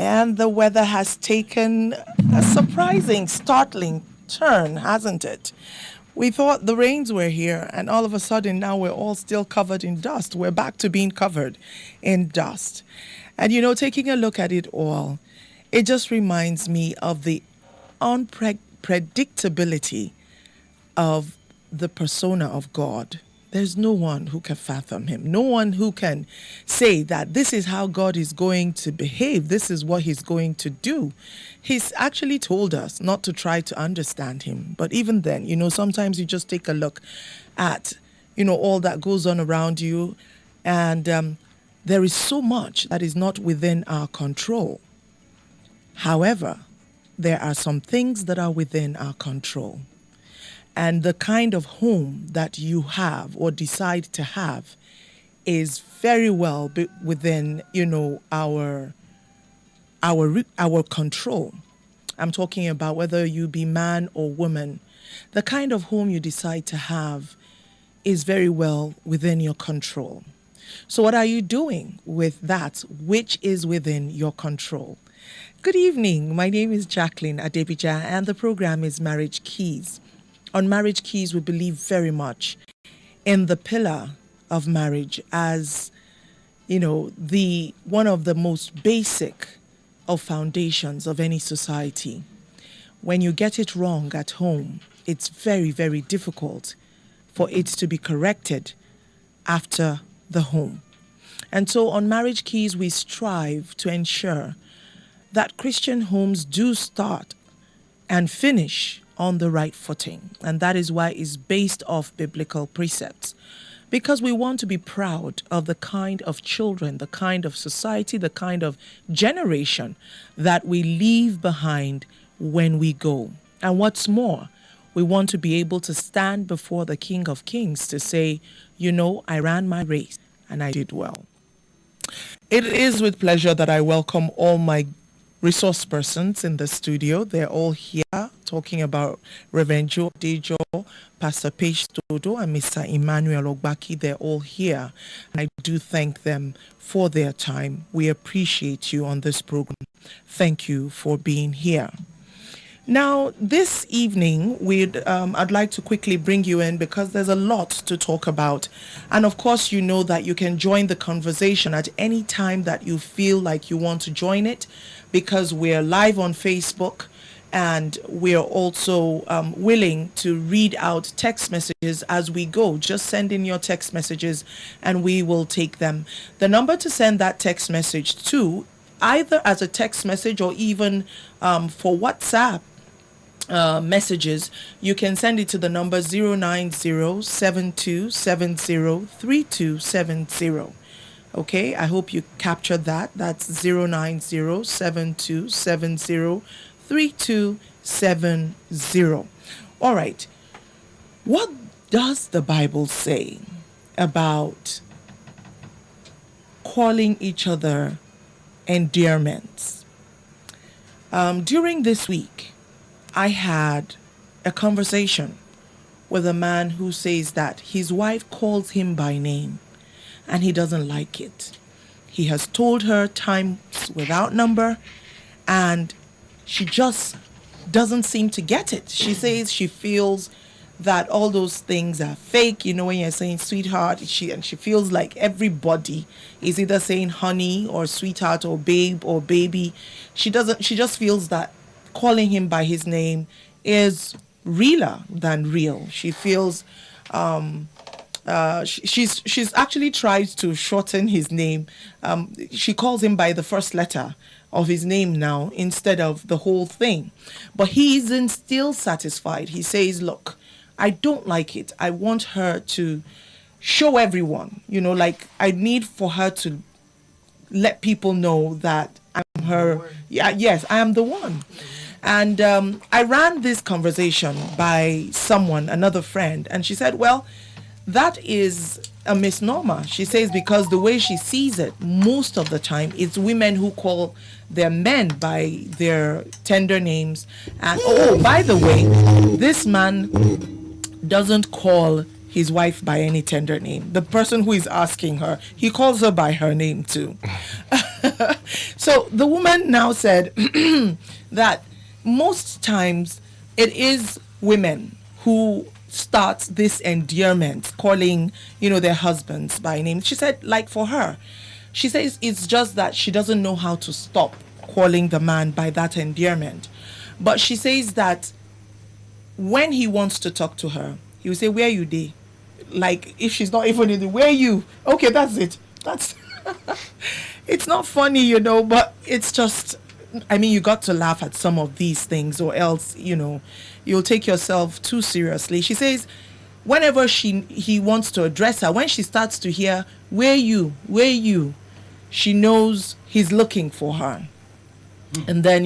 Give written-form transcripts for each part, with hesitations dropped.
And the weather has taken a surprising, startling turn, hasn't it? We thought the rains were here, and all of a sudden now we're all still covered in dust. We're back to being covered in dust. And taking a look at it all, it just reminds me of the unpredictability of the persona of God. There's no one who can fathom him. No one who can say that this is how God is going to behave. This is what he's going to do. He's actually told us not to try to understand him. But even then, sometimes you just take a look at, all that goes on around you. And there is so much that is not within our control. However, there are some things that are within our control. And the kind of home that you have or decide to have is very well within, our control. I'm talking about whether you be man or woman. The kind of home you decide to have is very well within your control. So what are you doing with that which is within your control? Good evening. My name is Jacqueline Adebija, and the program is Marriage Keys. On Marriage Keys, we believe very much in the pillar of marriage as, the one of the most basic of foundations of any society. When you get it wrong at home, it's very, very difficult for it to be corrected after the home. And so on Marriage Keys, we strive to ensure that Christian homes do start and finish on the right footing. And that is why it's based off biblical precepts. Because we want to be proud of the kind of children, the kind of society, the kind of generation that we leave behind when we go. And what's more, we want to be able to stand before the King of Kings to say, I ran my race and I did well. It is with pleasure that I welcome all my resource persons in the studio. They're all here talking about Reverend Joe Dejo, Pastor Paige Todo, and Mr. Emmanuel Ogbaki. They're all here. And I do thank them for their time. We appreciate you on this program. Thank you for being here. Now, this evening, I'd like to quickly bring you in because there's a lot to talk about. And of course, you know that you can join the conversation at any time that you feel like you want to join it, because we're live on Facebook and we're also willing to read out text messages as we go. Just send in your text messages and we will take them. The number to send that text message to, either as a text message or even for WhatsApp messages, you can send it to the number 090-7270-3270. Okay, I hope you captured that. That's 090-7270-3270. All right. What does the Bible say about calling each other endearments? During this week, I had a conversation with a man who says that his wife calls him by name and he doesn't like it. He has told her times without number and she just doesn't seem to get it. She says she feels that all those things are fake. When you're saying sweetheart, she feels like everybody is either saying honey or sweetheart or babe or baby. She just feels that calling him by his name is realer than real. She feels she's actually tried to shorten his name. She calls him by the first letter of his name now instead of the whole thing. But he isn't still satisfied. He says, look, I don't like it. I want her to show everyone, like I need for her to let people know that I'm her. Yeah, yes, I am the one. And I ran this conversation by someone, another friend, and she said, well, that is a misnomer. She says because the way she sees it most of the time, it's women who call their men by their tender names. And by the way, this man doesn't call his wife by any tender name. The person who is asking her, he calls her by her name too. So So the woman now said that most times it is women who start this endearment, calling, their husbands by name. She said, like for her, she says it's just that she doesn't know how to stop calling the man by that endearment. But she says that when he wants to talk to her, he will say, "Where you dey?" Like if she's not even in the "where you?" Okay, that's it. That's it's not funny, but it's just, you got to laugh at some of these things, or else, you'll take yourself too seriously. She says whenever he wants to address her, when she starts to hear "where you?" She knows he's looking for her. And then,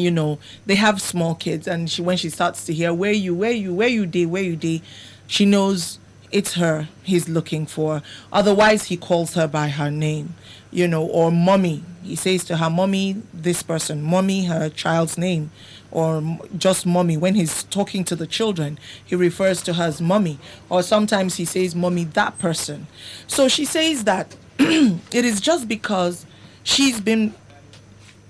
they have small kids, and when she starts to hear where you dey, she knows it's her he's looking for. Otherwise, he calls her by her name, or mommy. He says to her, "Mommy, this person," mommy, her child's name, or just mommy. When he's talking to the children, he refers to her as mommy, or sometimes he says, "Mommy, that person." So she says that it is just because she's been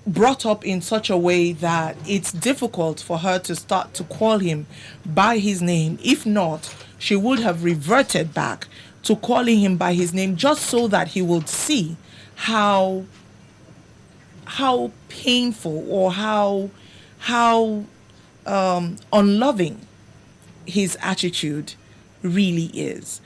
brought up in such a way that it's difficult for her to start to call him by his name. If not, she would have reverted back to calling him by his name, just so that he would see how painful or how unloving his attitude really is.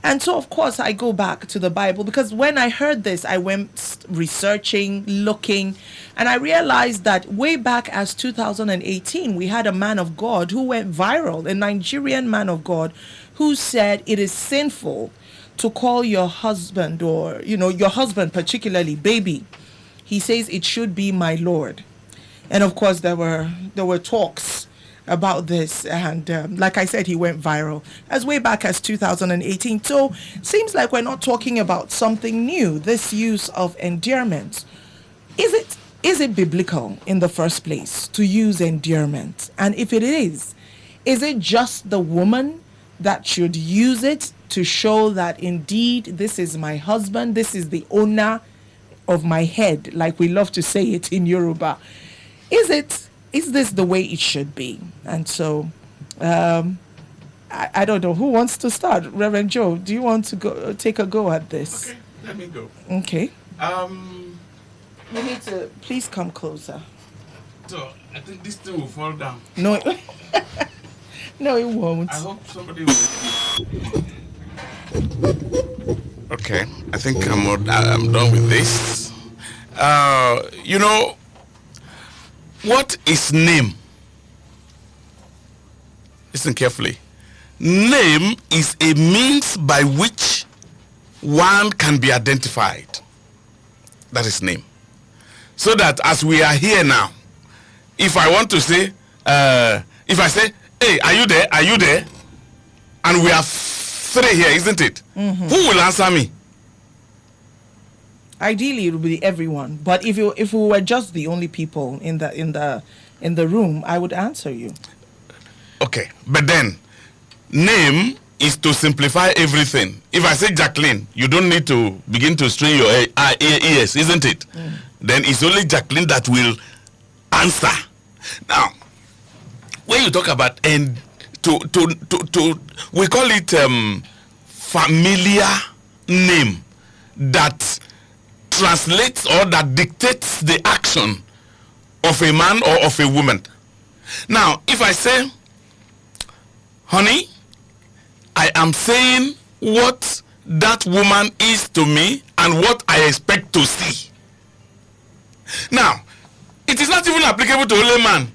And so, of course, I go back to the Bible, because when I heard this, I went researching, looking, and I realized that way back as 2018, we had a man of God who went viral, a Nigerian man of God, who said it is sinful to call your husband, or, your husband particularly, baby. He says it should be my Lord. And of course, there were talks about this, and like I said, he went viral as way back as 2018. So seems like we're not talking about something new, this use of endearment. Is it biblical in the first place to use endearment? And if it is it just the woman that should use it to show that indeed this is my husband, this is the owner of my head, like we love to say it in Yoruba? Is this the way it should be? And so, I don't know who wants to start. Reverend Joe, do you want to take a go at this? Okay, let me go. Okay. You need to please come closer. So I think this thing will fall down. No, no, it won't. I hope somebody will. Okay, I think I'm done with this. What is name? Listen carefully. Name is a means by which one can be identified. That is name. So that as we are here now, if I want to say, if I say, "Hey, are you there? Are you there?" And we are three here, isn't it? Mm-hmm. Who will answer me? Ideally, it would be everyone. But if we were just the only people in the room, I would answer you. Okay, but then name is to simplify everything. If I say Jacqueline, you don't need to begin to strain your ears, isn't it? Mm. Then it's only Jacqueline that will answer. Now, when you talk about we call it familiar name that translates or that dictates the action of a man or of a woman. Now, if I say, "Honey," I am saying what that woman is to me and what I expect to see. Now, it is not even applicable to only man.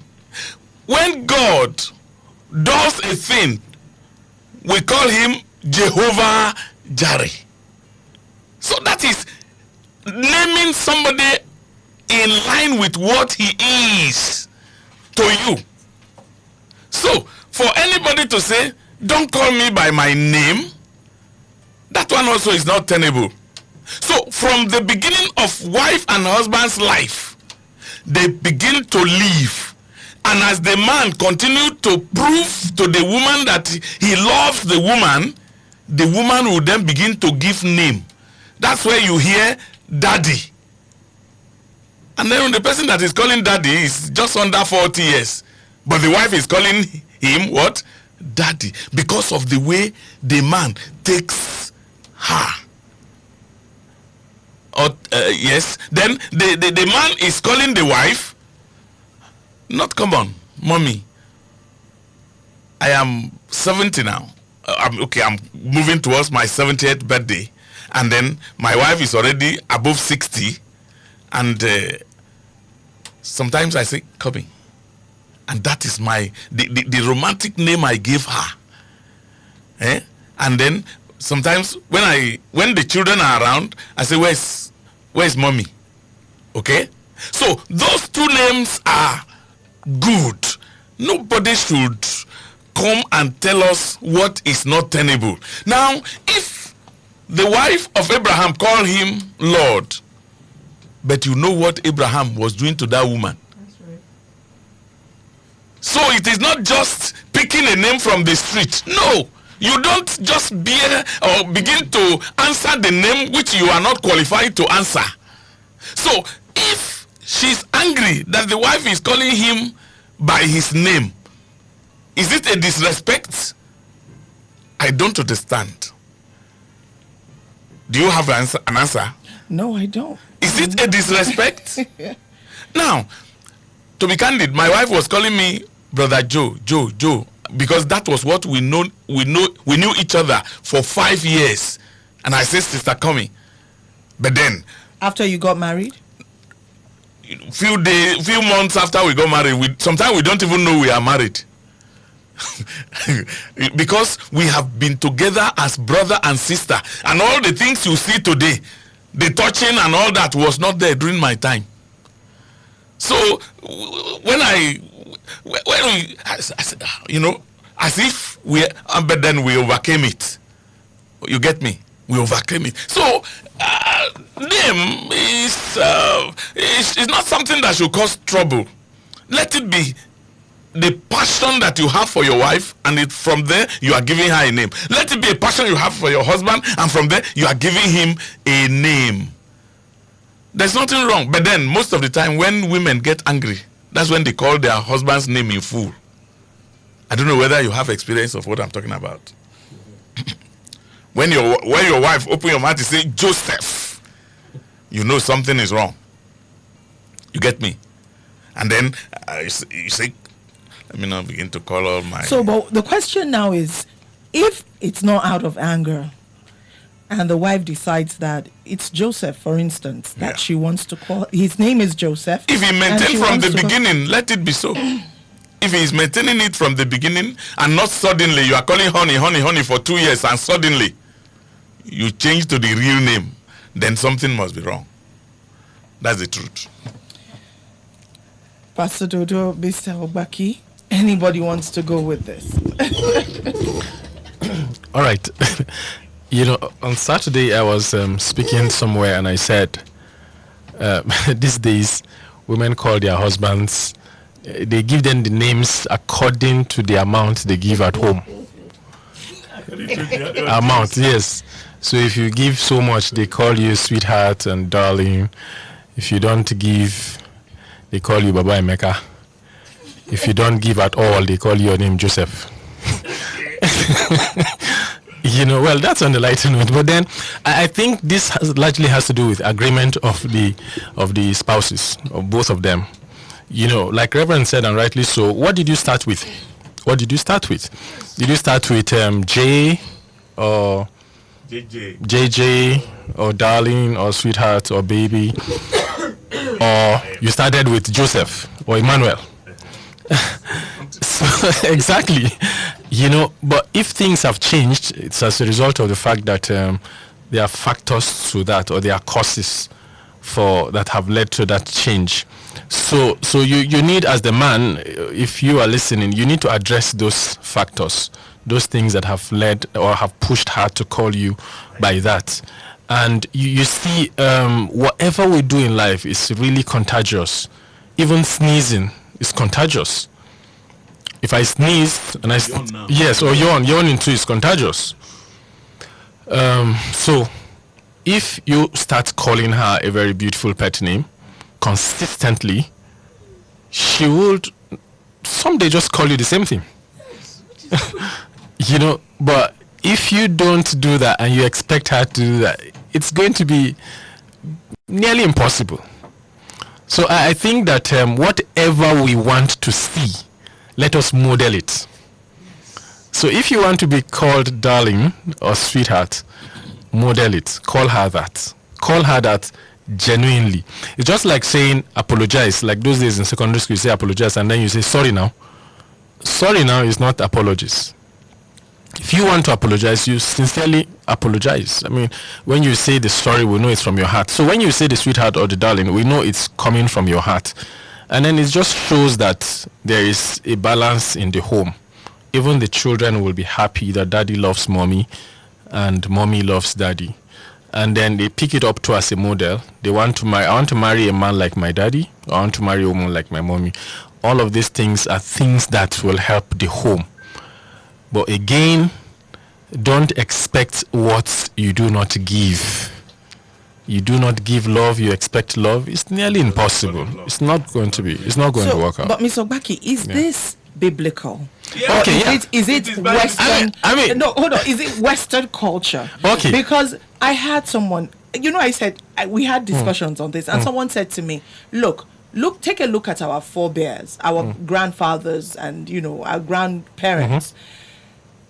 When God does a thing, we call him Jehovah Jireh. So that is naming somebody in line with what he is to you. So, for anybody to say, "Don't call me by my name," that one also is not tenable. So, from the beginning of wife and husband's life, they begin to live. And as the man continued to prove to the woman that he loves the woman will then begin to give name. That's where you hear daddy. And then the person that is calling daddy is just under 40 years. But the wife is calling him what? Daddy. Because of the way the man takes her. Or, yes. Then the man is calling the wife. Not come on, mommy. I am 70 now. I'm moving towards my 70th birthday. And then my wife is already above 60. And sometimes I say, Kobe. And that is the romantic name I gave her. And then sometimes when the children are around, I say, where's mommy? Okay? So those two names are good. Nobody should come and tell us what is not tenable. Now, if the wife of Abraham called him Lord, but you know what Abraham was doing to that woman. That's right. So it is not just picking a name from the street. No. You don't just bear or begin to answer the name which you are not qualified to answer. So if she's angry that the wife is calling him by his name, is it a disrespect? I don't understand. Do you have an answer? No, I don't. Is it a disrespect? Now, to be candid, my wife was calling me Brother Joe, because that was what we knew each other for 5 years. And I said, Sister Kumi. But then, after you got married? Few months after we got married, sometimes we don't even know we are married. Because we have been together as brother and sister, and all the things you see today, the touching and all that, was not there during my time. So when we, as if but then we overcame it. You get me? We overcame it. So name is not something that should cause trouble. Let it be the passion that you have for your wife, and from there you are giving her a name. Let it be a passion you have for your husband, and from there you are giving him a name. There's nothing wrong. But then most of the time when women get angry, that's when they call their husband's name in full. I don't know whether you have experience of what I'm talking about. When your wife open your mouth to say Joseph, you know something is wrong. You get me? And then you say, let me not begin to call all my... So, but the question now is, if it's not out of anger, and the wife decides that it's Joseph, for instance, that she wants to call, his name is Joseph. If he maintained from the beginning, let it be so. If he is maintaining it from the beginning, and not suddenly you are calling honey for 2 years, and suddenly you change to the real name, then something must be wrong. That's the truth. Pastor Dodo, Mr. Obaki, anybody wants to go with this? All right. On Saturday I was speaking somewhere, and I said these days women call their husbands, they give them the names according to the amount they give at home. Amount, yes. So if you give so much, they call you sweetheart and darling. If you don't give, they call you Baba Emeka. If you don't give at all, they call your name Joseph. Well, that's on the lighter note. But then I think this largely has to do with agreement of the spouses, of both of them. Like Reverend said, and rightly so, what did you start with? Did you start with J or JJ or darling or sweetheart or baby? Or you started with Joseph or Emmanuel? So, exactly. But if things have changed, it's as a result of the fact that there are factors to that, or there are causes that have led to that change. So you need, as the man, if you are listening, you need to address those factors, those things that have led or have pushed her to call you by that. And you see, whatever we do in life is really contagious. Even sneezing is contagious. If I sneeze and or yawning too is contagious. So if you start calling her a very beautiful pet name, consistently, she would someday just call you the same thing. But if you don't do that and you expect her to do that, it's going to be nearly impossible. So I think that whatever we want to see, let us model it. So if you want to be called darling or sweetheart, model it. Call her that. Call her that genuinely. It's just like saying apologize. Like those days in secondary school, you say apologize and then you say sorry now. Sorry now is not apologies. If you want to apologize, you sincerely apologize. I mean, when you say the sorry, we know it's from your heart. So when you say the sweetheart or the darling, we know it's coming from your heart. And then it just shows that there is a balance in the home. Even the children will be happy that daddy loves mommy and mommy loves daddy. And then they pick it up to as a model. They want to marry. I want to marry a man like my daddy. I want to marry a woman like my mommy. All of these things are things that will help the home. But again, don't expect what you do not give. You do not give love, you expect love. It's nearly impossible. It's not going to be. It's not going to work out. But Mr. Ogbaki, is this biblical? Yeah. Okay, Is it Western? I mean, no, hold on. Is it Western culture? Okay. Because I had someone, I said, we had discussions on this, and someone said to me, look, take a look at our forebears, our grandfathers, and, our grandparents.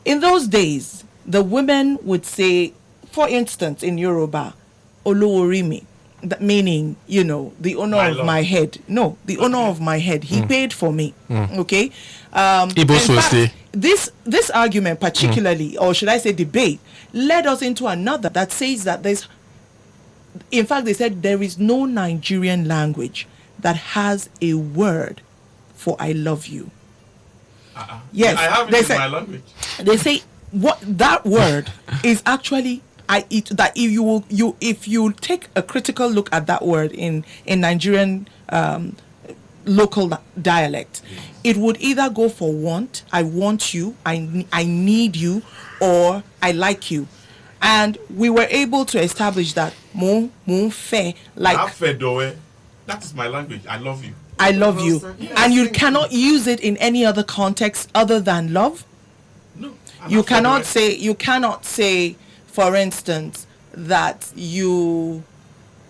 In those days, the women would say, for instance, in Yoruba, Oloworimi, that meaning, the owner of my head. No, the owner of my head. He paid for me. Okay? In fact, this argument particularly, or should I say debate, led us into another that says that in fact, they said there is no Nigerian language that has a word for I love you. Yes, I have it in my language. They say what that word is actually if you take a critical look at that word in Nigerian local dialect, it would either go for want, I want you, I need you, or I like you. And we were able to establish that mo fe, like that is my language. I love you. I love you. And you cannot use it in any other context other than love. No. You cannot say, for instance, that you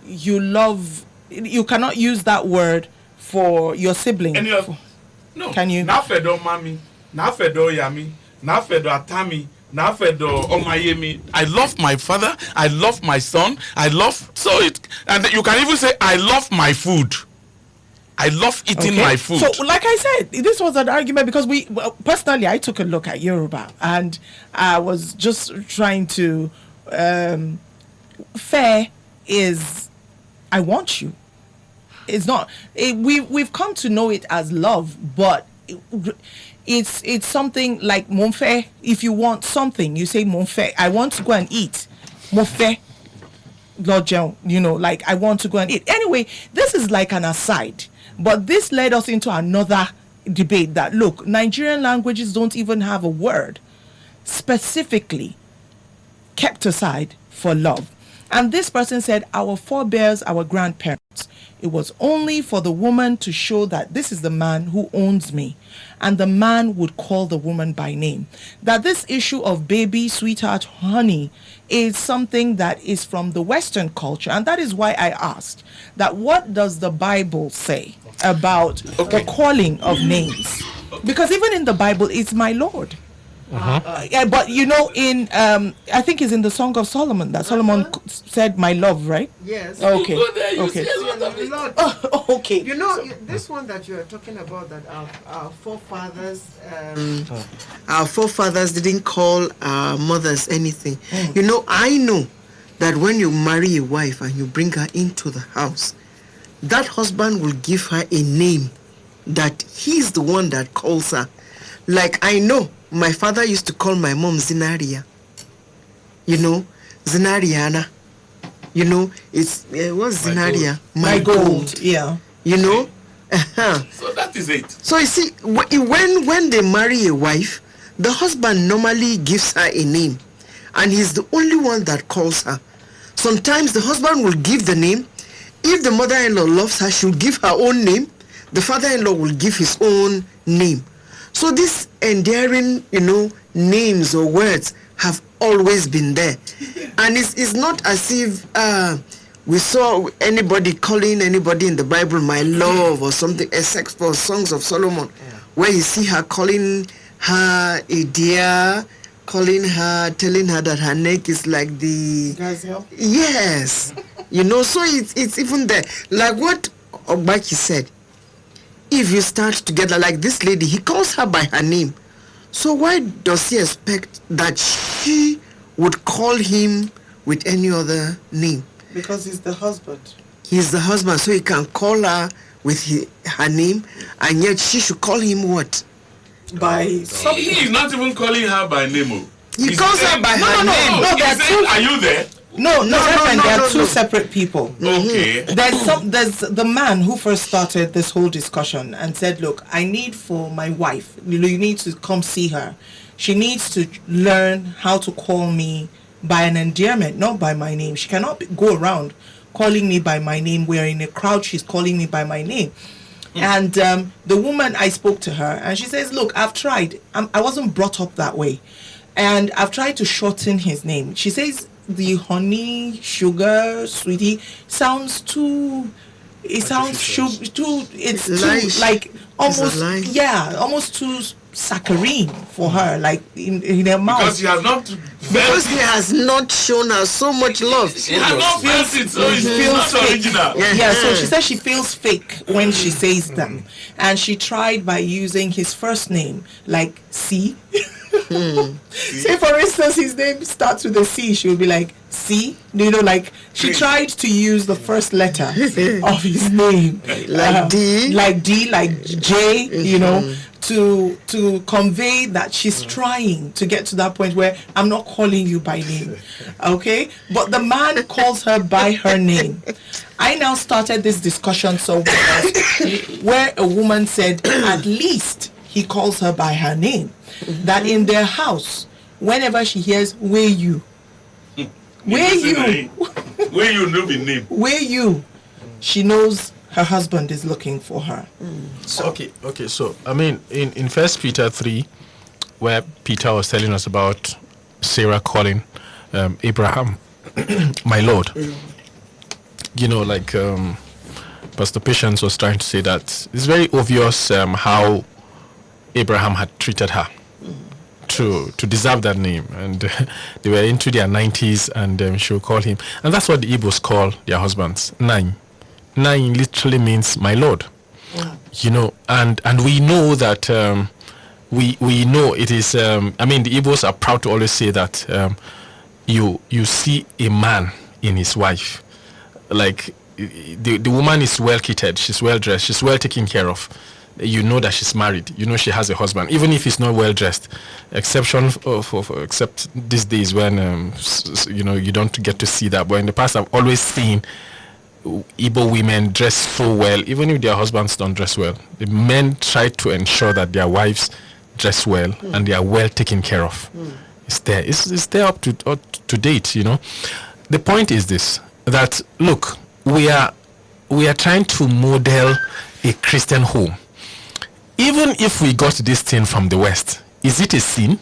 love, you cannot use that word for your sibling. No. Can you? Nafedo mami, nafedo yami, nafedo atami, nafedo omayemi. I love my father, I love my son, and you can even say I love my food. I love eating my food. So, like I said, this was an argument because personally, I took a look at Yoruba and I was just trying to, fair is, I want you. It's not, we've come to know it as love, but it's something like monfe. If you want something, you say monfe. I want to go and eat. Monfe. Like I want to go and eat. Anyway, this is like an aside. But this led us into another debate that, look, Nigerian languages don't even have a word specifically kept aside for love. And this person said, our forebears, our grandparents, it was only for the woman to show that this is the man who owns me. And the man would call the woman by name. That this issue of baby, sweetheart, honey is something that is from the Western culture. And that is why I asked that what does the Bible say about the calling of names? Because even in the Bible, it's my Lord. But in I think it's in the Song of Solomon that Solomon said, "My love," right? Yes. Okay. Okay. Lord, Okay. This one that you are talking about, that our forefathers didn't call our mothers anything. I know that when you marry a wife and you bring her into the house, that husband will give her a name that he's the one that calls her. Like I know my father used to call my mom Zinaria. Zinariana. It's what's Zinaria? My gold. Yeah. So that is it. So you see, when they marry a wife, the husband normally gives her a name, and he's the only one that calls her. Sometimes the husband will give the name, if the mother-in-law loves her, she'll give her own name. The father-in-law will give his own name. So these endearing, names or words have always been there. And it's not as if we saw anybody calling anybody in the Bible my love or something, except for Songs of Solomon, where you see her calling her a dear, calling her, telling her that her neck is like the Gazelle. Yes. So it's even there. Like what Ogbaki said, if you start together like this lady, he calls her by her name. So why does he expect that she would call him with any other name? Because he's the husband. He's the husband, so he can call her with her name, and yet she should call him what? By something. He's not even calling her by name. He calls her by her name. No, there are two. Are you there? No, there are two separate people. Okay. There's the man who first started this whole discussion and said, look, I need for my wife, you need to come see her. She needs to learn how to call me by an endearment, not by my name. She cannot go around calling me by my name, where in a crowd she's calling me by my name. And the woman, I spoke to her and she says, look, I've tried. I wasn't brought up that way. And I've tried to shorten his name. She says the honey, sugar, sweetie sounds too... It sounds too... It's too, like, almost too saccharine for her, like in her mouth. Because he has not shown her so much love. He has not felt it, so it's not original. Yeah, so she says she feels fake when she says them. And she tried by using his first name, like C. Say, for instance, his name starts with a C. She would be like, C. Like, she tried to use the first letter of his name. Like D. Like D, like J, to convey that she's trying to get to that point where I'm not calling you by name. Okay? But the man calls her by her name. I now started this discussion where a woman said, at least he calls her by her name. That in their house, whenever she hears, where you? Where you? Where you know the name? Where you? She knows her husband is looking for her. So okay. So I mean, in 1 Peter 3, where Peter was telling us about Sarah calling Abraham, my Lord. Pastor Patience was trying to say that it's very obvious how Abraham had treated her to deserve that name, and they were into their 90s, and she would call him, and that's what the Igbos call their husbands. Nine literally means my Lord. And we know that we know it is. The Igbos are proud to always say that you see a man in his wife, like the woman is well kitted, she's well dressed, she's well taken care of. You know that she's married. You know she has a husband, even if he's not well dressed. Except these days when you don't get to see that. But in the past, I've always seen Igbo women dress so well, even if their husbands don't dress well. The men try to ensure that their wives dress well and they are well taken care of. It's there. It's there up to date. The point is this: that look, we are trying to model a Christian home. Even if we got this thing from the West, is it a sin?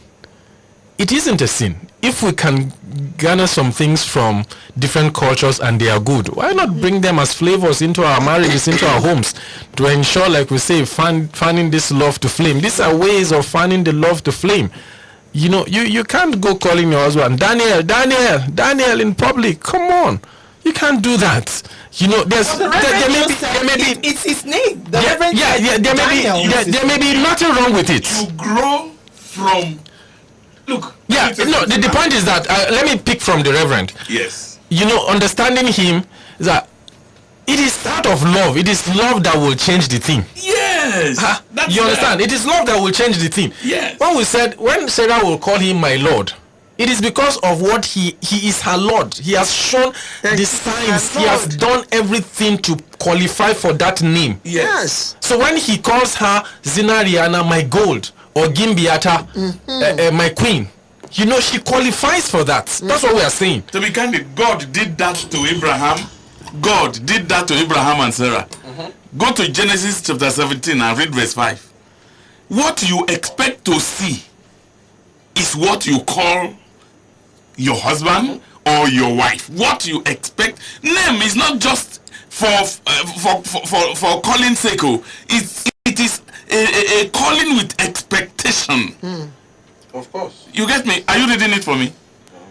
It isn't a sin. If we can garner some things from different cultures and they are good, why not bring them as flavors into our marriages, into our homes, to ensure, like we say, fanning this love to flame. These are ways of fanning the love to flame. You can't go calling your husband Daniel in public. Come on. You can't do that. There may be it's his name. There may be nothing wrong with it. You grow from. Look. Yeah. No. The point is that let me pick from the Reverend. Yes. Understanding him is that it is out of love. It is love that will change the thing. Yes. You understand? It is love that will change the thing. Yes. When Sarah will call him my Lord, it is because of what he is her Lord. He has shown the signs. He has done everything to qualify for that name. Yes. So when he calls her Zinariana, my gold, or Gimbiata, my queen, she qualifies for that. That's what we are saying. To be candid, God did that to Abraham God did that to Abraham and Sarah. Go to Genesis chapter 17 and read verse 5. What you expect to see is what you call your husband or your wife. What you expect. Name is not just for calling sake. It is a calling with expectation. Of course. You get me? Are you reading it for me?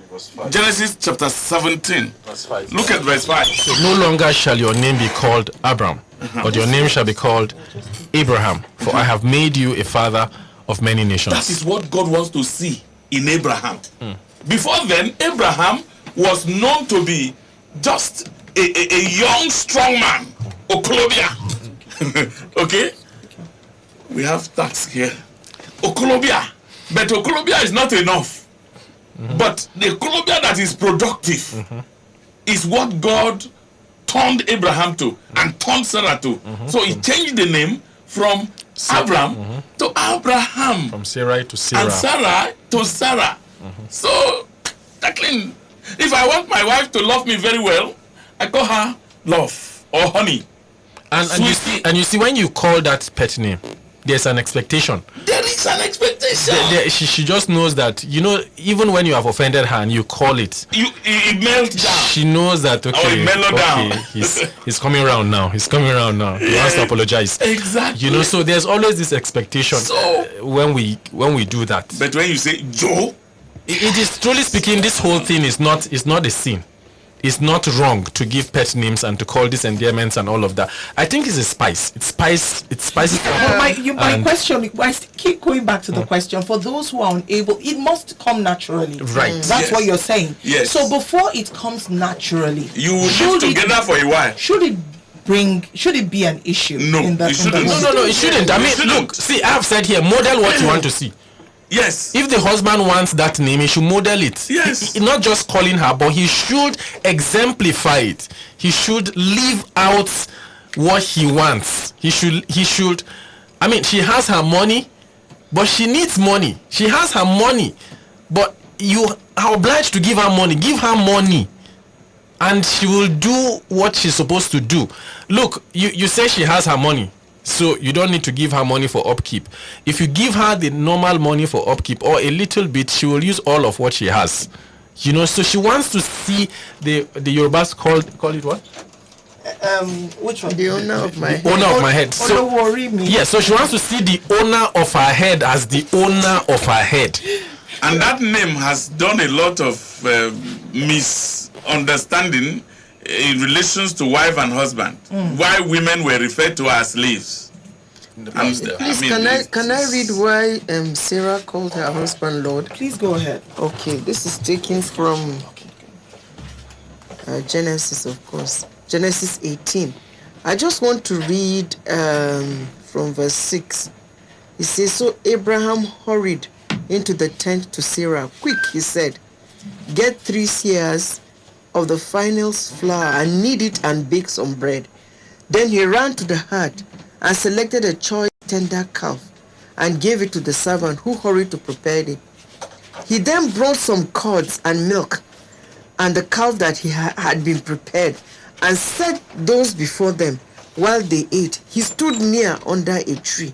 Verse 5. Genesis chapter 17. Verse 5. Look at verse 5. So no longer shall your name be called Abram, but your name shall be called Abraham, for I have made you a father of many nations. That is what God wants to see in Abraham. Before then, Abraham was known to be just a young, strong man. Okolobia. Okay? We have tax here. Okolobia. But Okolobia is not enough. But the Okolobia that is productive is what God turned Abraham to and turned Sarah to. So he changed the name from Abram to Abraham. From Sarai to Sarah. And Sarah to Sarah. So, Jacqueline, if I want my wife to love me very well, I call her love or honey. And you see, when you call that pet name, there's an expectation. There is an expectation. She just knows that, even when you have offended her and you call it, it melts down. she knows that, it mellowed down. he's coming around now. He wants to apologize. Exactly. So there's always this expectation when we do that. But when you say Joe, it is, truly speaking, this whole thing is not a sin. It's not wrong to give pet names and to call these endearments and all of that. I think it's a spice. It's spices. My question, I keep going back to the question. For those who are unable, it must come naturally. Right. That's what you're saying. Yes. So before it comes naturally, you will live together for a while. Should it be an issue? No, it shouldn't. No, it shouldn't. I mean, look, see, I have said here, model what you want to see. Yes. If the husband wants that name, he should model it. Yes. Not just calling her, but he should exemplify it. He should live out what he wants. He should. I mean, she has her money, but she needs money. She has her money, but you are obliged to give her money. Give her money, and she will do what she's supposed to do. Look, you say she has her money. So you don't need to give her money for upkeep. If you give her the normal money for upkeep or a little bit, she will use all of what she has. So she wants to see the Yorubas call it what? Which one? The owner of my head. Owner of my head. So don't worry me. Yeah, so she wants to see the owner of her head as the owner of her head. And that name has done a lot of misunderstanding in relations to wife and husband. Why women were referred to as slaves. Please, can I read why Sarah called her husband Lord? Please go ahead. Okay, this is taken from Genesis, of course. Genesis 18. I just want to read from verse 6. It says, so Abraham hurried into the tent to Sarah. Quick, he said, get 3 seahs of the finest flour and knead it and bake some bread. Then he ran to the hut and selected a choice tender calf and gave it to the servant who hurried to prepare it. He then brought some curds and milk and the calf that he had been prepared and set those before them. While they ate, he stood near under a tree.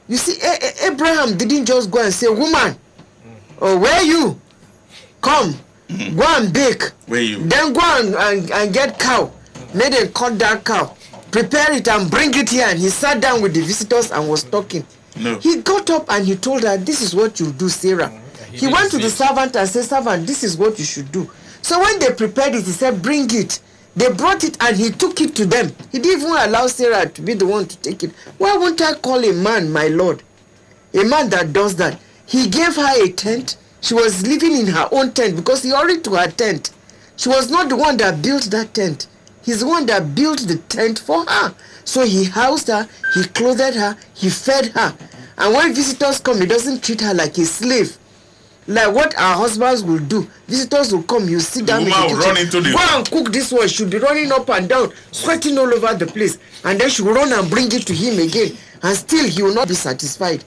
You see, Abraham didn't just go and say, woman, where are you? Come. Go and bake. Where you? Then go and get cow. Made and cut that cow. Prepare it and bring it here. And he sat down with the visitors and was talking. No. He got up and he told her, this is what you do, Sarah. He went to the servant and said, servant, this is what you should do. So when they prepared it, he said, bring it. They brought it and he took it to them. He didn't even allow Sarah to be the one to take it. Why won't I call a man my Lord? A man that does that. He gave her a tent. She was living in her own tent because he hurried to her tent. She was not the one that built that tent. He's the one that built the tent for her. So he housed her, he clothed her, he fed her. And when visitors come, he doesn't treat her like a slave. Like what our husbands will do. Visitors will come, you sit down in the kitchen. Go and cook this one. She'll be running up and down, sweating all over the place. And then she will run and bring it to him again. And still he will not be satisfied.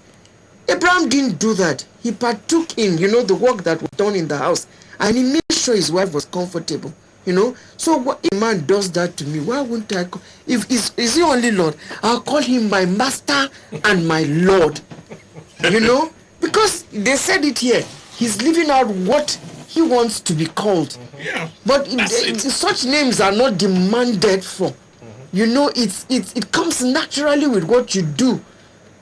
Abraham didn't do that. He partook in, the work that was done in the house. And he made sure his wife was comfortable. You know, so what a man does that to me, why wouldn't I call, if is he only Lord, I'll call him my master and my Lord. You know, because they said it here, he's living out what he wants to be called. Yeah. But such names are not demanded for. You know, it comes naturally with what you do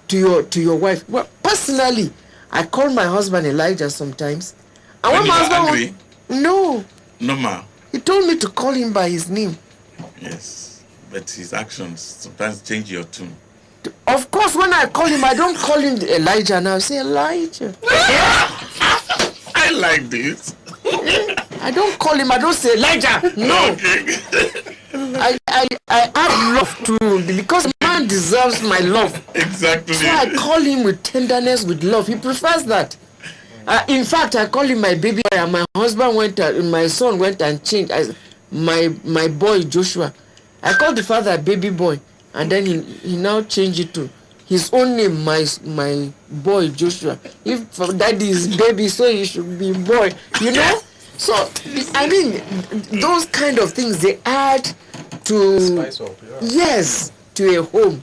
to your wife. Well, personally, I call my husband Elijah sometimes. And When when you my are husband angry? no, Normal. he told me to call him by his name. Yes. But his actions sometimes change your tune. Of course, when I call him, I don't call him Elijah now. I say Elijah. I like this. I don't call him. I don't say Elijah. No. Okay. I add love to him because man deserves my love. Exactly. So I call him with tenderness, with love. He prefers that. In fact, I call him my baby boy. And my husband my son went and changed my boy Joshua. I called the father baby boy, and then he now changed it to his own name, my boy Joshua. If daddy is baby, so he should be boy. You know. So I mean, those kind of things, they add to Spice up, yeah. yes, to a home.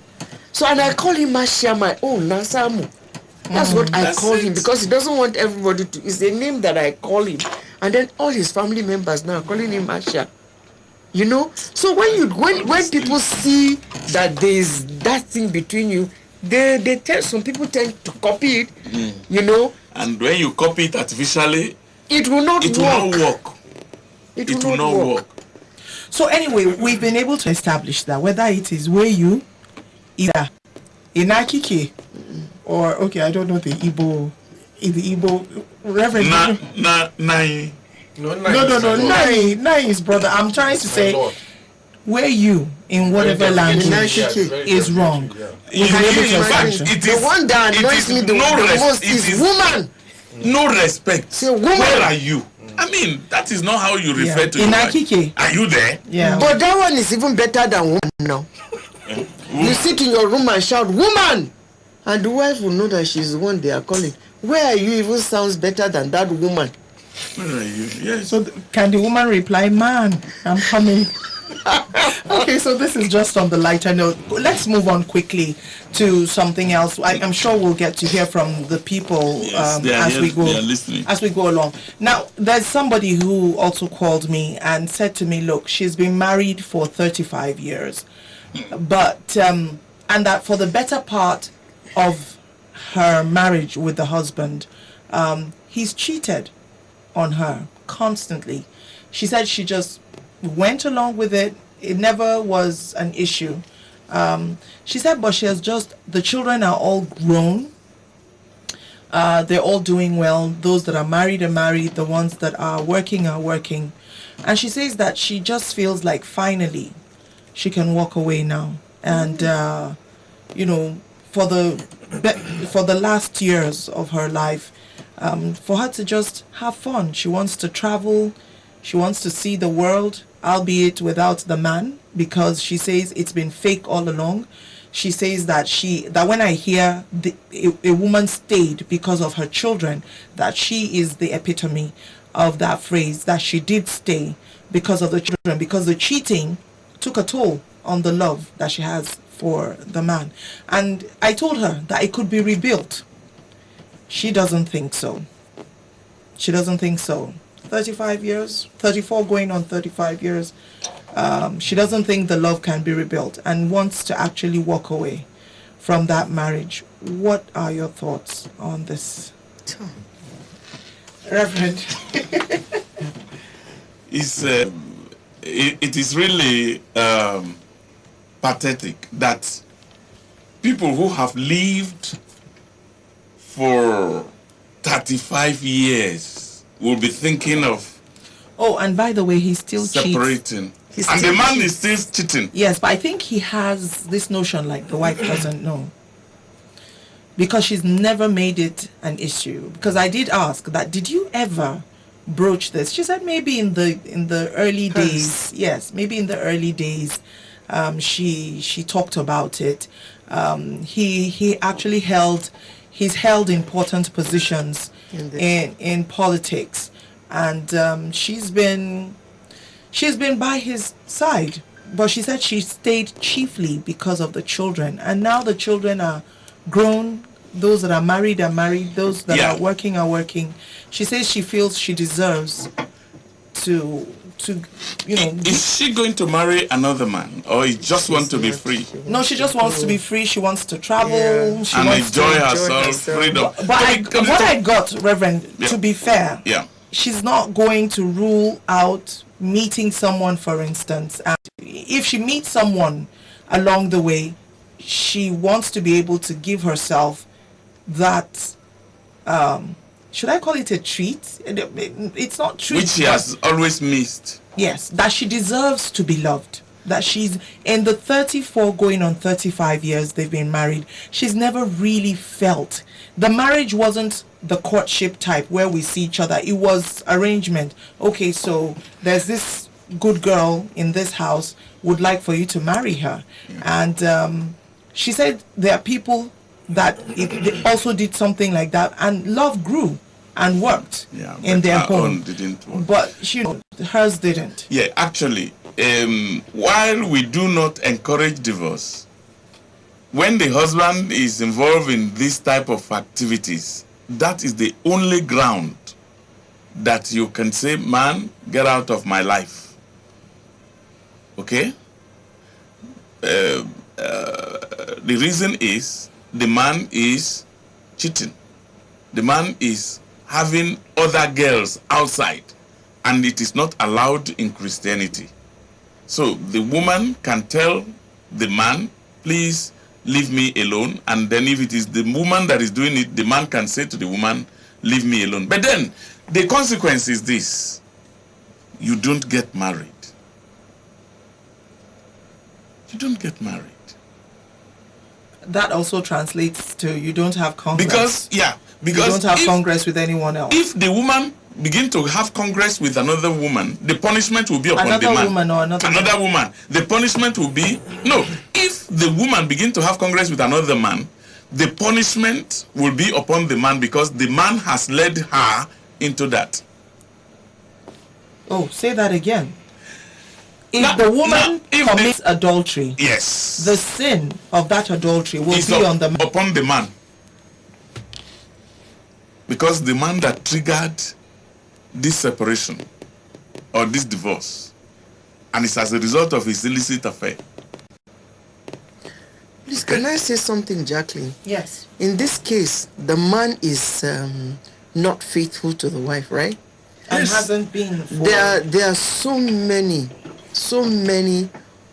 So and I call him Masha, my own Nasamu. That's what I That's call him it. because he doesn't want everybody to. It's a name that I call him, and then all his family members now are calling him Masha. You know. So when people see that there is that thing between you, they tell, some people tend to copy it. You know. And when you copy it artificially, It will not it work. will not work. It It will will not work. So anyway, we've been able to establish that whether it is where you, either Inakike, or okay, I don't know the Igbo Reverend. Na. No, Nai is brother. I'm trying to say where you in whatever language Inakike. is wrong. In fact, it The is one that it annoys is me the no most it is is woman. no respect. Say woman. Where are you? I mean, that is not how you refer to your wife. Inakike. Are you there? Yeah. But that one is even better than woman now. You sit in your room and shout, woman! And the wife will know that she's the one they are calling. Where are you even sounds better than that woman. Where are you? Yes. So can the woman reply, man, I'm coming? Okay, so this is just on the lighter note. Let's move on quickly to something else. I'm sure we'll get to hear from the people Yes, they are as here, we go they are listening. as we go along. Now, there's somebody who also called me and said to me, look, she's been married for 35 years, but and that for the better part of her marriage with the husband, he's cheated on her constantly. She said she just went along with it. It never was an issue. She said, but she has just, the children are all grown. They're all doing well. Those that are married are married. The ones that are working are working. And she says that she just feels like finally she can walk away now. And, you know, for the last years of her life, for her to just have fun. She wants to travel. She wants to see the world, albeit without the man, because she says it's been fake all along. She says that when I hear a woman stayed because of her children, that she is the epitome of that phrase, that she did stay because of the children, because the cheating took a toll on the love that she has for the man. And I told her that it could be rebuilt. She doesn't think so. She doesn't think so. 35 years, 34 going on 35 years. She doesn't think the love can be rebuilt and wants to actually walk away from that marriage. What are your thoughts on this? Reverend. It is really pathetic that people who have lived for 35 years will be thinking of Oh, and by the way, he still cheats. separating. And the man is still cheating. Yes, but I think he has this notion like the wife doesn't know. Because she's never made it an issue. Because I did ask that, did you ever broach this? She said maybe in the early days. Yes, maybe in the early days, she talked about it. He actually held important positions in politics, and she's been she's been by his side, but she said she stayed chiefly because of the children. And now the children are grown. Those that are married, those that Yeah. are working. She says she feels she deserves to Is she going to marry another man, or you just want to be free no, she just wants to be free. She wants to travel. Yeah. She and wants enjoy to, herself, freedom? but what I got, Reverend, Yeah. to be fair, Yeah. she's not going to rule out meeting someone, for instance. And if she meets someone along the way, she wants to be able to give herself that, should I call it a treat? It's not treat. Which she but- has always missed. Yes, that she deserves to be loved. That she's in the 34 going on 35 years they've been married. She's never really felt. The marriage wasn't the courtship type where we see each other. It was arrangement. Okay, so there's this good girl in this house, would like for you to marry her. And she said there are people that they also did something like that, and love grew and worked Yeah, in but their her home. own didn't work. But hers didn't. Yeah, actually, while we do not encourage divorce, when the husband is involved in this type of activities, that is the only ground that you can say, man, get out of my life. Okay? The reason is the man is cheating. The man is having other girls outside, and it is not allowed in Christianity. So the woman can tell the man, please leave me alone. And then if it is the woman that is doing it, the man can say to the woman, leave me alone. But then the consequence is this: you don't get married. You don't get married. That also translates to you don't have congress. Because you don't have if, congress with anyone else. if the woman begin to have congress with another woman, the punishment will be upon Another the man. woman or another woman. The punishment will be no. If the woman begin to have congress with another man, the punishment will be upon the man because the man has led her into that. Oh, say that again. If Now- the woman now, if commits adultery, Yes. the sin of that adultery will It's be on the man. upon the man. Because the man that triggered this separation or this divorce, and it's as a result of his illicit affair. Please, can I say something, Jacqueline? Yes. In this case, the man is not faithful to the wife, right? And Yes. hasn't been for There are so many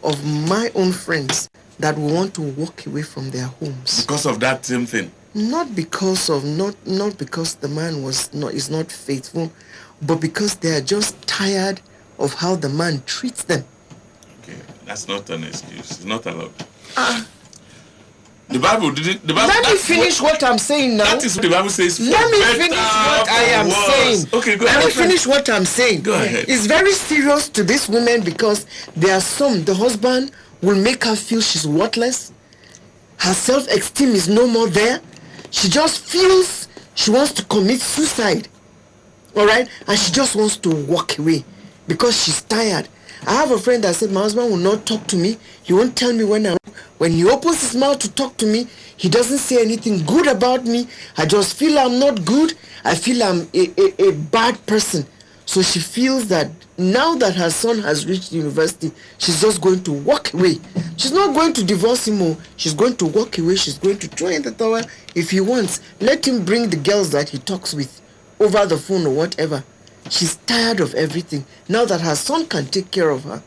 of my own friends that will want to walk away from their homes. Because of that same thing. Not because the man is not faithful, but because they are just tired of how the man treats them. Okay, that's not an excuse. It's not allowed. The Bible didn't. The Bible. Let me that's finish what I'm saying now. That is what the Bible says. for Let me better, finish what for I am worse. saying. Okay, go Let ahead. me finish what I'm saying. Go ahead. It's very serious to this woman because there are some, the husband will make her feel she's worthless. Her self-esteem is no more there. She just feels she wants to commit suicide. All right? And she just wants to walk away because she's tired. I have a friend that said, my husband will not talk to me. He won't tell me when he opens his mouth to talk to me, he doesn't say anything good about me. I just feel I'm not good. I feel I'm a bad person. So she feels that now that her son has reached university, she's just going to walk away. She's not going to divorce him. Oh. She's going to walk away. She's going to throw in the towel if he wants. Let him bring the girls that he talks with over the phone or whatever. She's tired of everything now that her son can take care of her.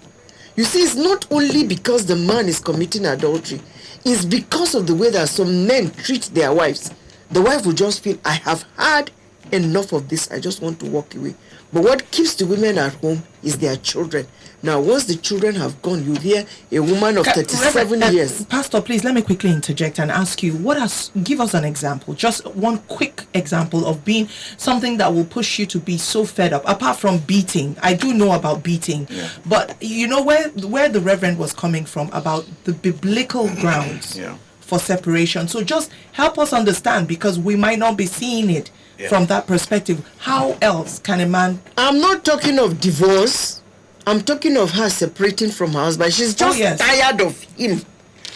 You see, it's not only because the man is committing adultery. It's because of the way that some men treat their wives. The wife will just feel, I have had enough of this. I just want to walk away. But what keeps the women at home is their children. Now, once the children have gone, you hear a woman of 37 years. Pastor, please let me quickly interject and ask you, give us an example, just one quick example of being something that will push you to be so fed up. Apart from beating, I do know about beating, but you know where the Reverend was coming from about the biblical grounds for separation. So just help us understand, because we might not be seeing it from that perspective. How else can a man? I'm not talking of divorce. I'm talking of her separating from her husband. She's just tired of him.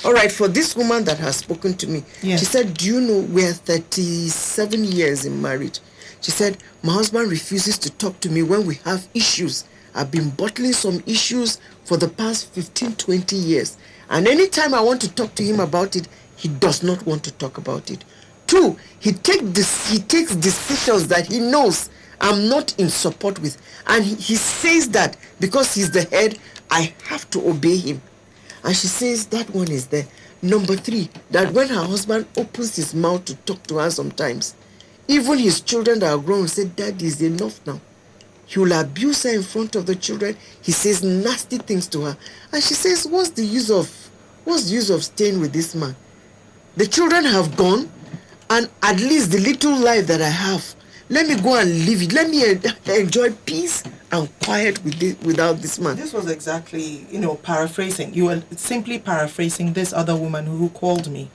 All right, for this woman that has spoken to me, she said, do you know we're 37 years in marriage? She said, my husband refuses to talk to me when we have issues. I've been bottling some issues for the past 15, 20 years. And anytime I want to talk to him about it, he does not want to talk about it. 2, he takes decisions that he knows I'm not in support with. And he says that because he's the head, I have to obey him. And she says that one is there. Number 3, that when her husband opens his mouth to talk to her sometimes, even his children that are grown say, Daddy, is enough now. He will abuse her in front of the children. He says nasty things to her. And she says, what's the use of staying with this man? The children have gone, and at least the little life that I have, let me go and live it. Let me enjoy peace and quiet without this man. This was exactly, paraphrasing. You were simply paraphrasing this other woman who called me.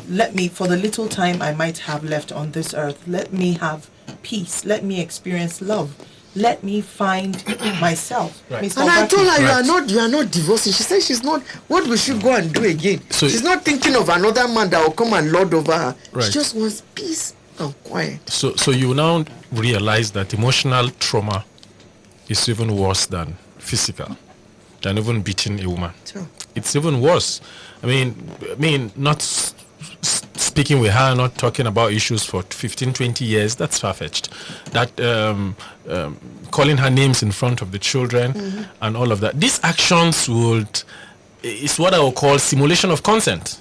Let me, for the little time I might have left on this earth, let me have peace. Let me experience love. Let me find myself. Right. And I told her, you are not divorcing. She said she's not. What will she go and do again? So she's not thinking of another man that will come and lord over her. Right. She just wants peace and quiet. So you now realize that emotional trauma is even worse than physical, than even beating a woman. Sure. It's even worse. I mean, not speaking with her, not talking about issues for 15, 20 years, that's far-fetched. That calling her names in front of the children and all of that. These actions is what I would call simulation of consent.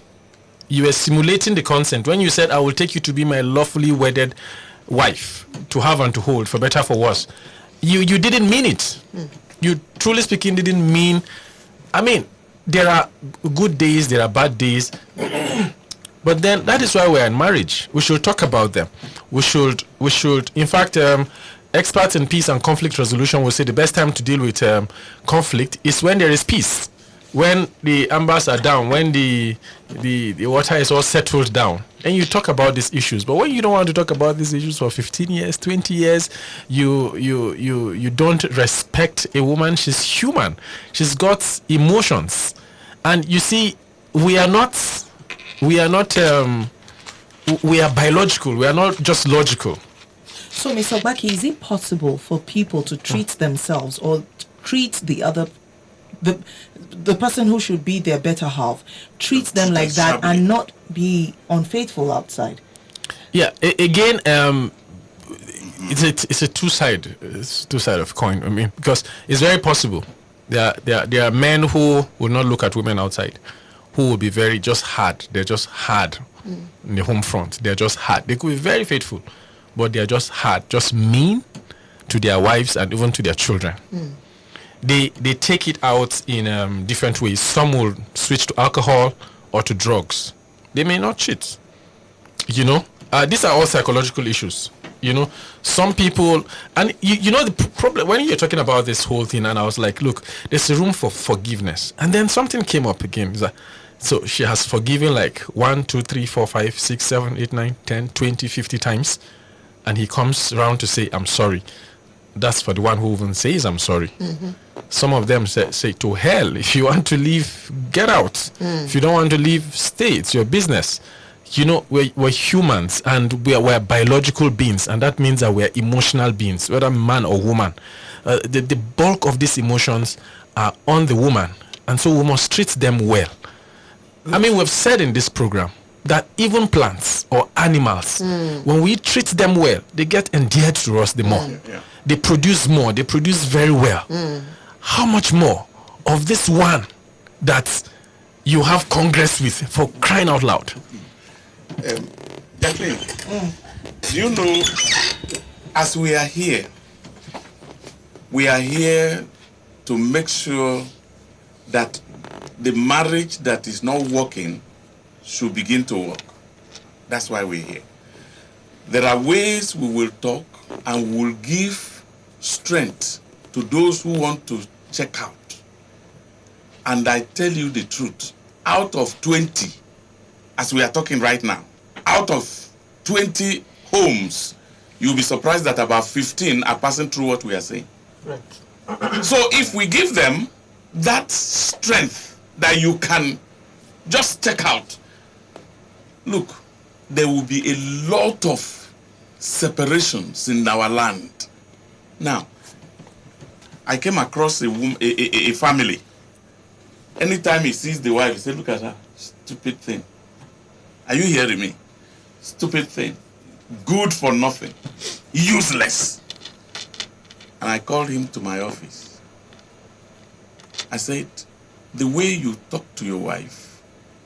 You were simulating the consent. When you said, I will take you to be my lawfully wedded wife, to have and to hold, for better, for worse, you didn't mean it. You, truly speaking, didn't mean, there are good days, there are bad days. But then that is why we're in marriage. We should talk about them. We should. In fact, experts in peace and conflict resolution will say the best time to deal with conflict is when there is peace, when the embers are down, when the water is all settled down, and you talk about these issues. But when you don't want to talk about these issues for 15 years, 20 years, you don't respect a woman. She's human. She's got emotions, and you see, we are biological. We are not just logical. So, Mr. Ogbaki, is it possible for people to treat themselves or treat the person who should be their better half, treat them like that and not be unfaithful outside? Yeah. Again, it's a two-sided of coin. Because it's very possible. There are men who will not look at women outside, who will be very just hard. They're just hard in the home front. They're just hard. They could be very faithful, but they're just hard, just mean to their wives and even to their children. They take it out in different ways. Some will switch to alcohol or to drugs. They may not cheat. These are all psychological issues. Some people, and the problem when you're talking about this whole thing, and I was like, look, there's a room for forgiveness. And then something came up again. So she has forgiven like 1, 2, 3, 4, 5, 6, 7, 8, 9, 10, 20, 50 times. And he comes around to say, I'm sorry. That's for the one who even says, I'm sorry. Some of them say, to hell. If you want to leave, get out. If you don't want to leave, stay. It's your business. We're humans, and we're biological beings, and that means that we're emotional beings, whether man or woman. The bulk of these emotions are on the woman, and so we must treat them well. We've said in this program that even plants or animals, when we treat them well, they get endeared to us the more. They produce more. They produce very well. How much more of this one that you have Congress with, for crying out loud? Jacqueline, as we are here to make sure that the marriage that is not working should begin to work. That's why we're here. There are ways we will talk and will give strength to those who want to check out. And I tell you the truth, out of 20, as we are talking right now, out of 20 homes, you'll be surprised that about 15 are passing through what we are saying. Right. So if we give them that strength that you can just check out, look, there will be a lot of separations in our land. Now, I came across a family. Anytime he sees the wife, he says, look at her, stupid thing. Are you hearing me? Stupid thing. Good for nothing. Useless. And I called him to my office. I said, the way you talk to your wife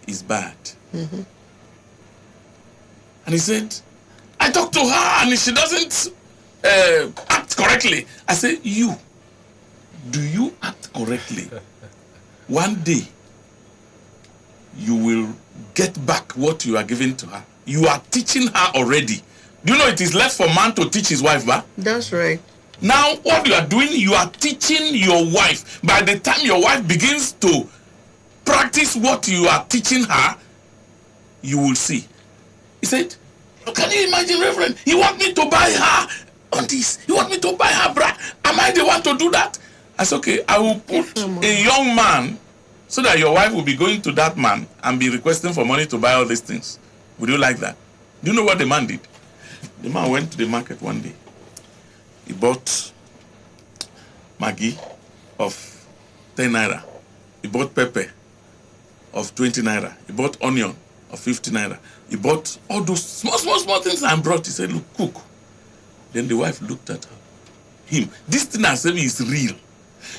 is bad. Mm-hmm. And he said, I talk to her and she doesn't act correctly. I said, do you act correctly? One day, you will get back what you are giving to her. You are teaching her already. Do you know it is left for man to teach his wife, ba? That's right. Now, what you are doing, you are teaching your wife. By the time your wife begins to practice what you are teaching her, you will see. He said, can you imagine, Reverend? He want me to buy her on this. He want me to buy her bra. Am I the one to do that? I said, okay, I will put a young man so that your wife will be going to that man and be requesting for money to buy all these things. Would you like that? Do you know what the man did? The man went to the market one day. He bought Maggi of 10 naira. He bought pepper of 20 naira. He bought onion of 50 naira. He bought all those small things and brought. He said, look, cook. Then the wife looked at him. This thing I said is real.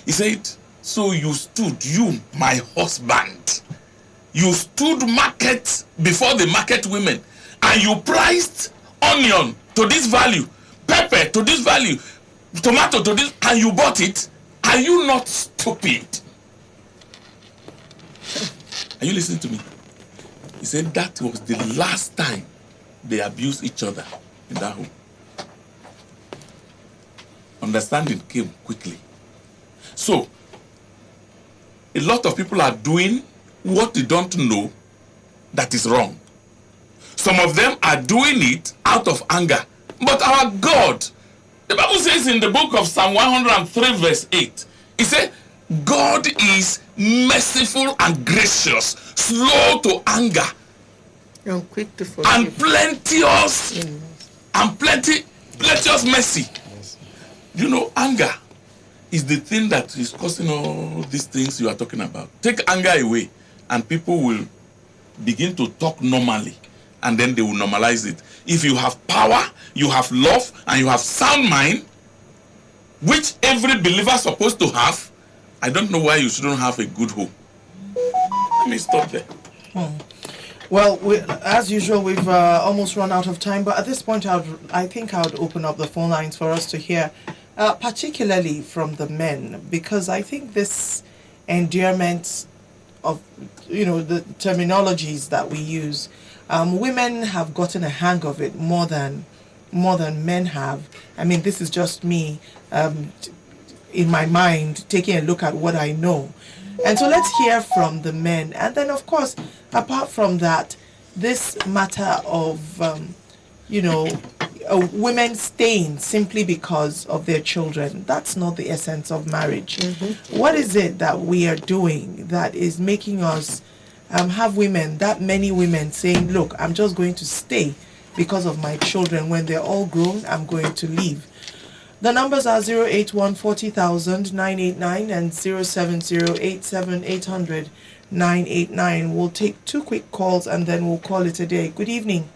He said, so you stood, you, my husband, you stood market before the market women and you priced onion to this value, pepper to this value, tomato to this, and you bought it. Are you not stupid? Are you listening to me? He said that was the last time they abused each other in that home. Understanding came quickly. So, a lot of people are doing what they don't know that is wrong. Some of them are doing it out of anger. But our God, the Bible says in the book of Psalm 103 verse 8, it said, God is merciful and gracious, slow to anger, and quick to forgive, and plenteous, plenteous mercy. You know, anger is the thing that is causing all these things you are talking about. Take anger away, and people will begin to talk normally, and then they will normalize it. If you have power, you have love, and you have sound mind, which every believer is supposed to have, I don't know why you shouldn't have a good home. Let me stop there. Well, as usual, we've almost run out of time, but at this point, I think I would open up the phone lines for us to hear, particularly from the men, because I think this endearment of, the terminologies that we use, women have gotten a hang of it more than men have. I mean, this is just me, in my mind, taking a look at what I know. And so let's hear from the men. And then, of course, apart from that, this matter of, women staying simply because of their children, that's not the essence of marriage. Mm-hmm. What is it that we are doing that is making us have women, that many women saying, look, I'm just going to stay because of my children. When they're all grown, I'm going to leave. The numbers are 081 40,000 989 and 070 800 989. We'll take two quick calls and then we'll call it a day. Good evening.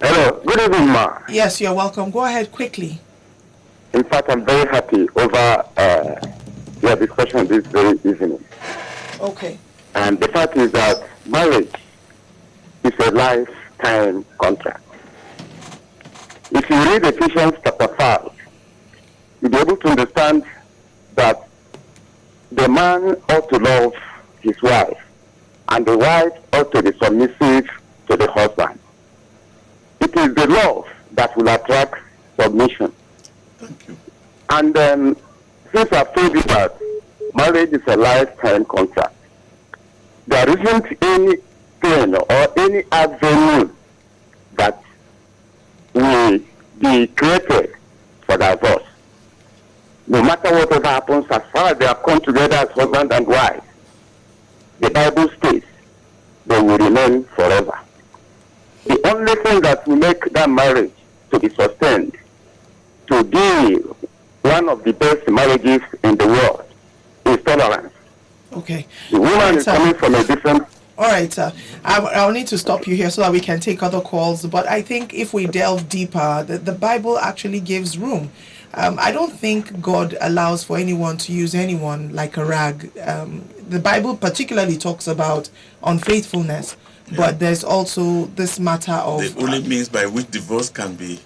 Hello, good evening, ma. Yes, you're welcome. Go ahead quickly. In fact, I'm very happy over your discussion this very evening. Okay. And the fact is that marriage is a lifetime contract. If you read Ephesians chapter 5, you'll be able to understand that the man ought to love his wife, and the wife ought to be submissive to the husband. It is the love that will attract submission. Thank you. And since I've told you that marriage is a lifetime contract, there isn't any thing or any avenue that will be created for divorce. no matter whatever happens, as far as they have come together as husband and wife, the Bible states they will remain forever. The only thing that will make that marriage to be sustained, to be one of the best marriages in the world, is tolerance. Okay. The woman is coming from a different... All right, sir. I'll need to stop you here so that we can take other calls. But I think if we delve deeper, the Bible actually gives room. I don't think God allows for anyone to use anyone like a rag. The Bible particularly talks about unfaithfulness, but there's also this matter of... The only means by which divorce can be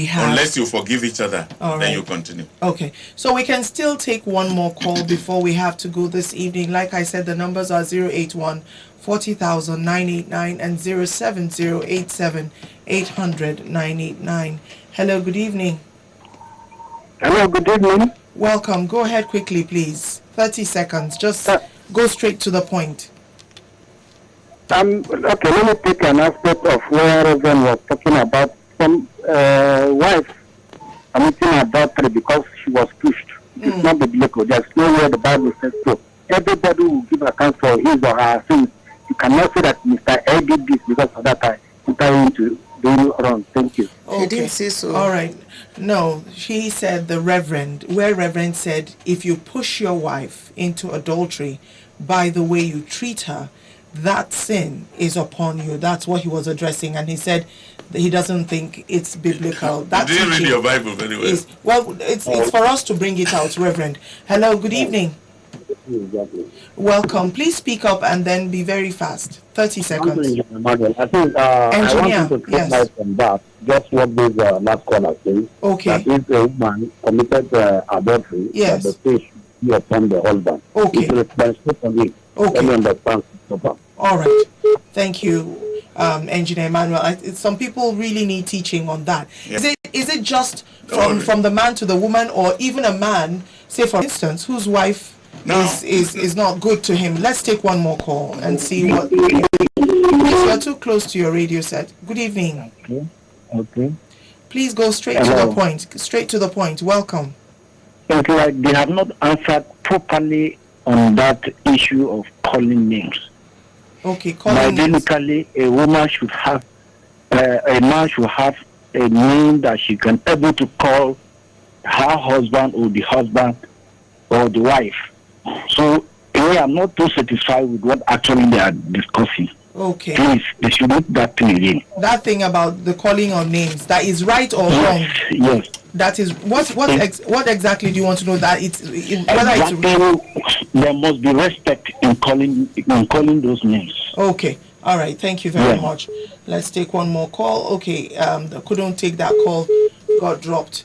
had. Unless you forgive each other, All then right. you continue. Okay, so we can still take one more call before we have to go this evening. Like I said, the numbers are 081 40,000 989 and 07087 800 989. Hello, good evening. Hello, good evening. Welcome. Go ahead quickly, please. 30 seconds. Just go straight to the point. Okay, let me take an aspect of where Reverend was talking about some wife committing adultery because she was pushed. It's not biblical. There's nowhere the Bible says so. Everybody will give account for his or her sins. You cannot say that Mr. A did this because of that I put her into doing wrong. Thank you. Okay. He didn't say so. All right. No, he said the Reverend, where Reverend said, if you push your wife into adultery by the way you treat her, that sin is upon you. That's what he was addressing. And he said that he doesn't think it's biblical. That You didn't read teaching your Bible very well. is, well, it's for us to bring it out, Reverend. Hello, good evening. Welcome. Please speak up and then be very fast. 30 seconds. I think I Engineer, want to throw yes. light on that. Just what this last caller said. Okay. That if a woman committed adultery, Yes. that the state should be upon the husband. Okay. It's responsible for it. Okay. Let me understand. All right. Thank you, Engineer Emmanuel. Some people really need teaching on that. Yeah. Is it just No. from the man to the woman, or even a man, say for instance, whose wife No. is not good to him? Let's take one more call and see what... Please, you're too close to your radio set. Good evening. Okay. Please go straight to Hello. the point. Straight to the point. Welcome. It's like they have not answered properly on that issue of calling names. Okay, calling names. Biblically, a woman should have, a man should have a name that she can able to call her husband or the husband or the wife. So, I'm not too satisfied with what actually they are discussing. Okay. Please, they should make that thing again. That thing about the calling of names, that is right or wrong? Yes. That is what exactly do you want to know? That it's whether it's Exactly, there must be respect in calling those names. okay. All right. Thank you very Yeah. much. Let's take one more call. Okay. Couldn't take that call. Got dropped.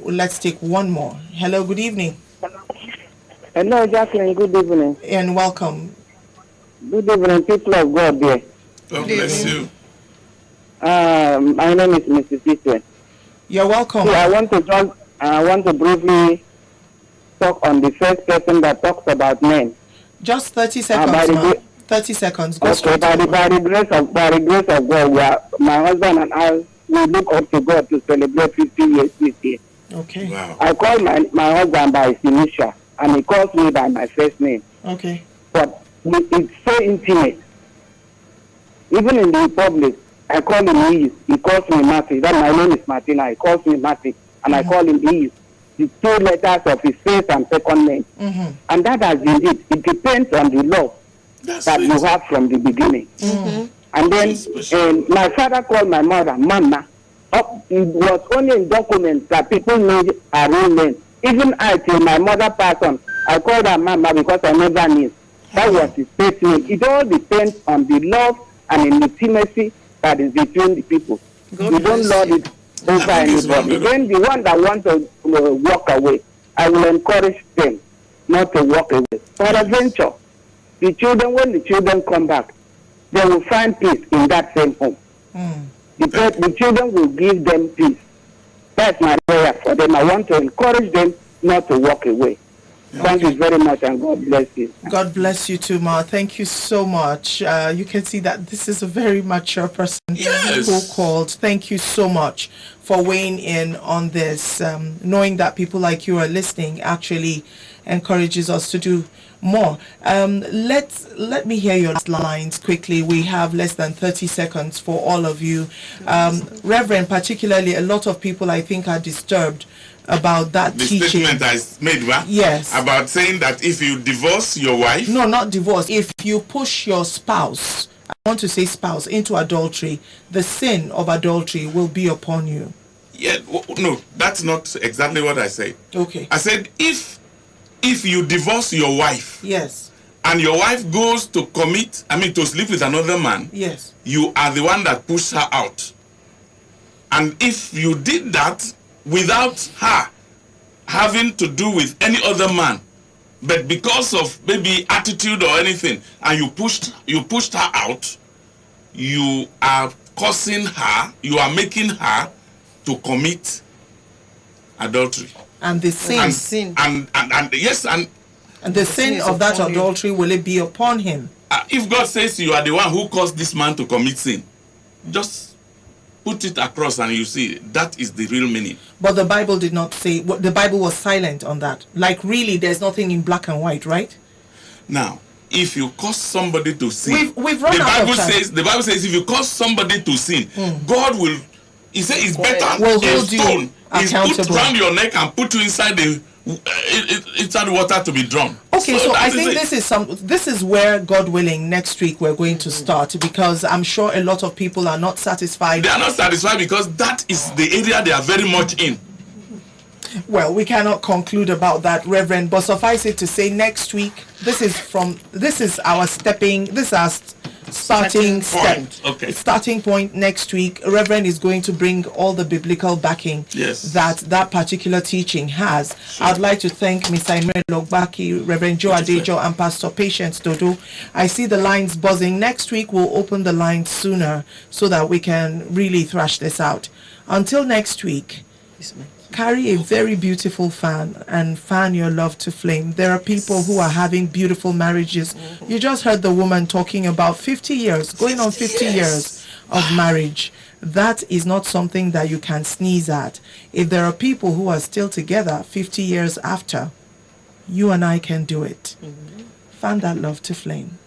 Let's take one more. Hello. Good evening Hello, Jacqueline. Good evening. and welcome. Good evening, people of God there. God bless you. My name is Mrs. Ise. You're welcome. I want to briefly talk on the first person that talks about men. Just 30 by seconds, the ma'am. way- 30 seconds. Go Okay, straight by to the, the by the grace of God, my husband and I, we look up to God to celebrate 50 years this year. Okay. Wow. I call my husband by his initial, and he calls me by my first name. Okay. But it's so intimate. Even in the public, I call him he calls me Matthew. That my name is Martina. He calls me Matthew, and I call him the 2 letters of his first and second name. Mm-hmm. And that has been it. It depends on the love That's that you sweet. have from the beginning. Mm-hmm. And then That's special. my father called my mother Mama. It was only in documents that people knew her real name. Even I, till my mother passed on, I called her Mama because I never knew. That was his first name. It all depends on the love and intimacy that is between the people. God You don't bless lord you. it over I think it's anybody. wonderful. Then the one that wants to walk away, I will encourage them not to walk away. For adventure, the children, when the children come back, they will find peace in that same home. Mm. The children will give them peace. That's my prayer for them. I want to encourage them not to walk away. Thank you very much, and God bless you. God bless you too, Ma. Thank you so much. You can see that this is a very mature person Yes. who called. Thank you so much for weighing in on this. Knowing that people like you are listening actually encourages us to do more. Let me hear your lines quickly. We have less than 30 seconds for all of you. Reverend, particularly, a lot of people I think are disturbed about that The teaching. statement I made, right? Yes. About saying that if you divorce your wife, No, not divorce. If you push your spouse, I want to say spouse, into adultery, the sin of adultery will be upon you. yeah, no, that's not exactly what I said. Okay. I said if you divorce your wife Yes. and your wife goes to to sleep with another man, Yes. you are the one that pushed her out. And if you did that without her having to do with any other man, but because of maybe attitude or anything, and you pushed her out, you are causing her, you are making her to commit adultery. And the sin, And sin. and yes, and the sin is of that upon you. adultery, will it be upon him? if God says you are the one who caused this man to commit sin, just put it across and you see that is the real meaning. But the Bible did not say, the Bible was silent on that. Like really, there's nothing in black and white, right? Now, if you cause somebody to sin, We've run the out of Bible time. says if you cause somebody to sin, God will. He says it's better Will a hold you stone is put accountable. around your neck and put you inside the inside water to be drawn. Okay, so I that think it. this is where, God willing, next week we're going to start, because I'm sure a lot of people are not satisfied. They are not satisfied because that is the area they are very much in. Well, we cannot conclude about that, Reverend, but suffice it to say, next week, this is our starting step. Point. Okay. Starting point next week. Reverend is going to bring all the biblical backing Yes. that particular teaching has. I'd like to thank Ms. Imre Logbaki, Reverend Joe Adejo, and Pastor Patience Dodo. I see the lines buzzing. Next week, we'll open the lines sooner so that we can really thrash this out. Until next week, carry a very beautiful fan and fan your love to flame. There are people who are having beautiful marriages. You just heard the woman talking about 50 years, going on 50 years of marriage. That is not something that you can sneeze at. If there are people who are still together 50 years after, you and I can do it. Fan that love to flame.